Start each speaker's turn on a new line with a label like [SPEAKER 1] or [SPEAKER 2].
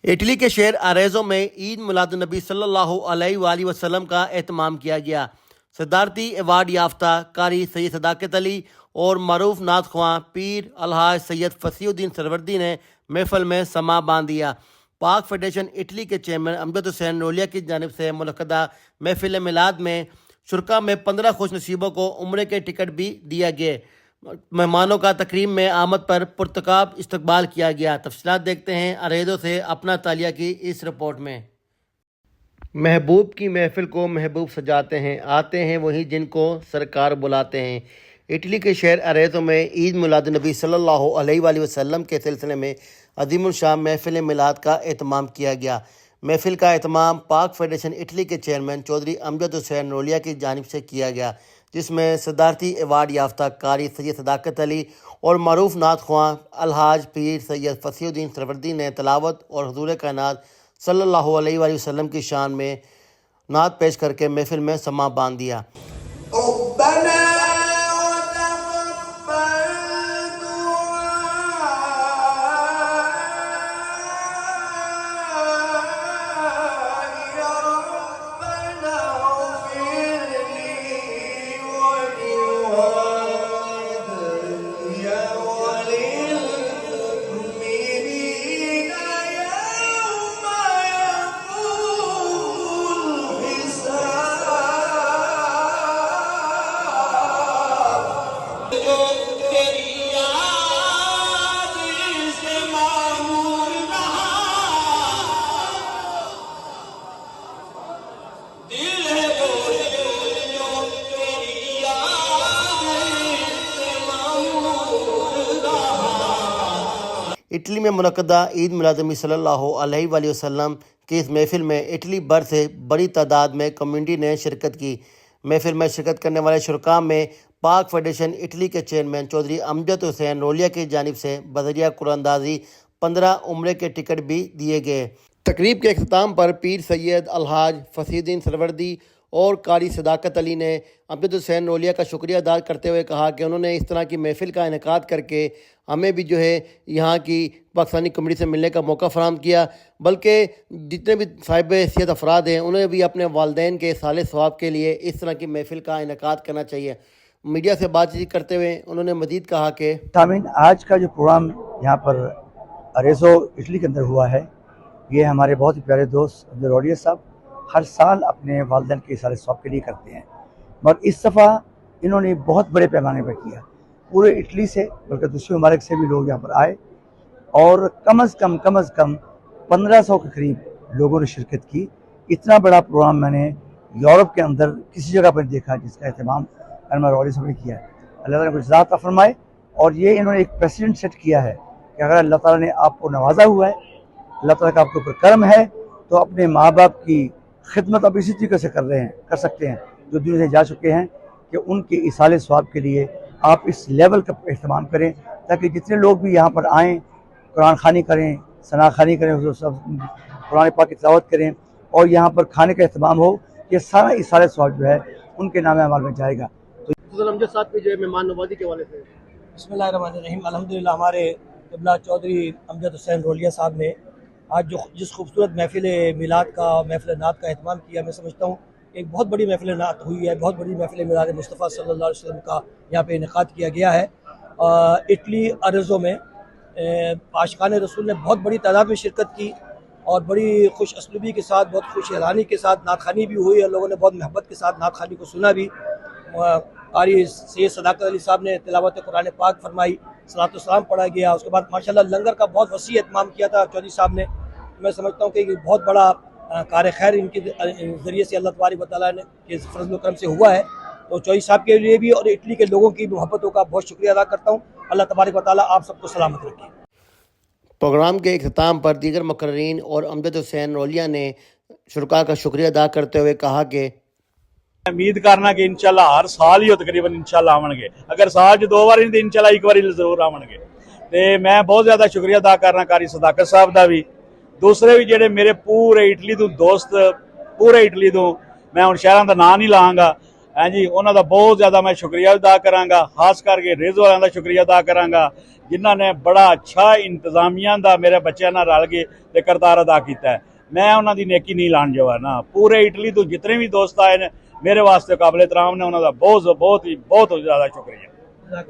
[SPEAKER 1] Italy के शहर अरेजो में ईद मिलादुन्नबी सल्लल्लाहु अलैहि वसल्लम का एहतमाम किया गया। सदारती अवार्ड याफ्ता कारी सैयद सदाकत अली और मरूफ नात ख्वां पीर अलहाज सैयद फसीउद्दीन सरवर्दी ने महफिल में समा बांध दिया। पाक फेडरेशन इटली के चेयरमैन अमजद हुसैन रोलिया की जानिब से मुनक़दा महफिल मिलाद में शुरका में 15 खुश नसीबों को उम्रे के टिकट भी दिया गया। मेहमानों का तकरीम में आमद पर पुरतकाब इस्तकबाल किया गया। तफसीलात देखते हैं अरेजो से अपना तालिया की इस रिपोर्ट में। महबूब की महफिल को महबूब सजाते हैं, आते हैं वही जिनको सरकार बुलाते हैं। इटली के शहर अरेजो में ईद मिलादुन्नबी सल्लल्लाहु अलैहि वसल्लम के सिलसिले में अज़ीमुल शान महफिल मिलाद का एहतमाम किया गया। महफिल का एहतमाम पाक फेडरेशन इटली के चेयरमैन चौधरी अमजद हुसैन रोलिया की जानिब से किया गया, जिसमें सदारती अवार्ड याफ्ता कारी सैयद सदाकत अली और मरूफ नात ख्वां अलहाज पीर सैयद फसीउद्दीन सरवर्दी ने तलावत और हुज़ूर कायनात सल्लल्लाहु अलैहि वसल्लम की शान में नात पेश करके महफिल में समा बांध दिया। इटली में मुनक़दा ईद मिलादुन्नबी सल्लल्लाहु अलैहि वसल्लम की इस महफिल में इटली भर से बड़ी तादाद में कम्युनिटी ने शिरकत की। महफिल में शिरकत करने वाले शुरका में पाक फेडरेशन इटली के चेयरमैन चौधरी अमजद हुसैन रोलिया की जानिब से बज़रिया कुरानंदाजी 15 उम्रे के टिकट भी दिए गए। तकरीब के अख्ताम पर पीर सैयद अलहाज फसीउद्दीन सरवर्दी और कारी सदाकत अली ने अमजद हुसैन रोलिया का शुक्रिया अदा करते हुए कहा कि उन्होंने इस तरह की महफिल का इनेकाद करके हमें भी जो है यहाँ की पाकिस्तानी कम्युनिटी से मिलने का मौका फराहम किया, बल्कि जितने भी साहिब हैसियत अफराद हैं उन्हें भी अपने वालदैन के साले सवाब के लिए इस तरह की महफिल का इनेकाद करना चाहिए। मीडिया से बातचीत करते हुए उन्होंने मज़ीद कहा कि
[SPEAKER 2] सामीन, आज का जो प्रोग्राम यहाँ पर अरेजो इटली के अंदर हुआ है, ये हमारे बहुत ही प्यारे दोस्त अब्दुल रोलिया साहब हर साल अपने वालदैन के सारे सवाब के लिए करते हैं, मगर इस दफ़ा इन्होंने बहुत बड़े पैमाने पर किया। पूरे इटली से बल्कि दूसरे ममालिक से भी लोग यहाँ पर आए और कम अज़ कम 1500 के करीब लोगों ने शिरकत की। इतना बड़ा प्रोग्राम मैंने यूरोप के अंदर किसी जगह पर देखा जिसका एहतमाम अमजद रोलिया साहब ने किया है। अल्लाह ताला को इज़्ज़त अता फरमाए। और ये इन्होंने एक प्रेसिडेंट सेट किया है कि अगर अल्लाह ताला ने आपको नवाजा हुआ है, अल्लाह ताला का आपके ऊपर करम है, तो अपने माँ बाप की खिदमत आप इसी तरीके से कर सकते हैं जो दुनिया से जा चुके हैं, कि उनके इसाले सवाब के लिए आप इस लेवल का एहतमाम करें, ताकि जितने लोग भी यहाँ पर आएँ कुरान खानी करें, सना खानी करें, सब कुरान पाक की तिलावत करें और यहाँ पर खाने का एहतमाम हो, ये सारा इसाले सवाब जो है उनके नाम अमाल में जाएगा।
[SPEAKER 1] तो अमजद साहब की जो है मेहमान नवाजी के हवाले से
[SPEAKER 3] बिस्मिल्लाहिर्रहमानिर्रहीम, अल्हम्दुलिल्लाह हमारे क़िबला चौधरी अमजद हुसैन रोलिया साहब ने आज जिस खूबसूरत महफिल मिलाद का महफिल नात का एहतमाम किया, मैं समझता हूँ एक बहुत बड़ी महफिल नात हुई है, बहुत बड़ी महफिल मिलाद मुस्तफ़ा सल्लल्लाहु अलैहि वसल्लम का यहाँ पे इनेकाद किया गया है। इटली अरेजो में आशिकान रसूल ने बहुत बड़ी तादाद में शिरकत की और बड़ी खुश असलूबी के साथ, बहुत खुश एलानी के साथ नात खानी भी हुई और लोगों ने बहुत मोहब्बत के साथ नात खानी को सुना भी। कारी सैयद सदाकत अली साहब ने तिलावत कुरान पाक फरमाई, सलातो सलाम पढ़ा गया। उसके बाद माशाल्लाह लंगर का बहुत वसी एहतमाम किया था चौधरी साहब ने। मैं समझता हूँ कि बहुत बड़ा कार खैर इनके ज़रिए से अल्लाह तबारक व तआला ने के फज़ल व करम से हुआ है। तो चौधरी साहब के लिए भी और इटली के लोगों की मोहब्बतों का बहुत शुक्रिया अदा करता हूँ। अल्लाह तबारक व तआला आप सबको सलामत रखे।
[SPEAKER 1] प्रोग्राम के अख्ताम पर दीगर मुकर्रीन और अमजद हुसैन रोलिया ने शुरका का शुक्रिया अदा करते हुए कहा कि
[SPEAKER 4] उम्मीद करना कि इंशाल्लाह हर साल ही तकरीबन इंशाल्लाह आवणगे, अगर साल 'च 2 बार नहीं तो इंशाल्लाह एक बार जरूर आवणगे। ते मैं बहुत ज्यादा शुक्रिया अदा करना कारी सदाकत साहब का भी, दूसरे भी जेडे मेरे पूरे इटली तो दोस्त, पूरे इटली तो मैं हुण शहरां दा नाम नहीं लांगा, ਹਾਂਜੀ ਉਹਨਾਂ ਦਾ ਬਹੁਤ ਜ਼ਿਆਦਾ ਮੈਂ ਸ਼ੁਕਰੀਆ ਅਦਾ ਕਰਾਂਗਾ, ਖਾਸ ਕਰਕੇ ਰੇਜ਼ੋ ਵਾਲਿਆਂ ਦਾ ਸ਼ੁਕਰੀਆ ਅਦਾ ਕਰਾਂਗਾ ਜਿਨ੍ਹਾਂ ਨੇ ਬੜਾ ਅੱਛਾ ਇੰਤਜ਼ਾਮੀਆਂ ਦਾ ਮੇਰੇ ਬੱਚਿਆਂ ਨਾਲ ਰਲ ਕੇ ਤੇ ਕਰਤਾਰ ਅਦਾ ਕੀਤਾ ਹੈ। ਮੈਂ ਉਹਨਾਂ ਦੀ ਨੇਕੀ ਨਹੀਂ ਲਾਣ ਜਵਾ ਨਾ, ਪੂਰੇ ਇਟਲੀ ਤੋਂ ਜਿਤਨੇ ਵੀ ਦੋਸਤ ਆਏ ਨੇ ਮੇਰੇ ਵਾਸਤੇ ਕਾਬਲੇ ਤਰਾਮ ਨੇ, ਉਹਨਾਂ ਦਾ ਬਹੁਤ ਜ਼ਿਆਦਾ ਸ਼ੁਕਰੀਆ।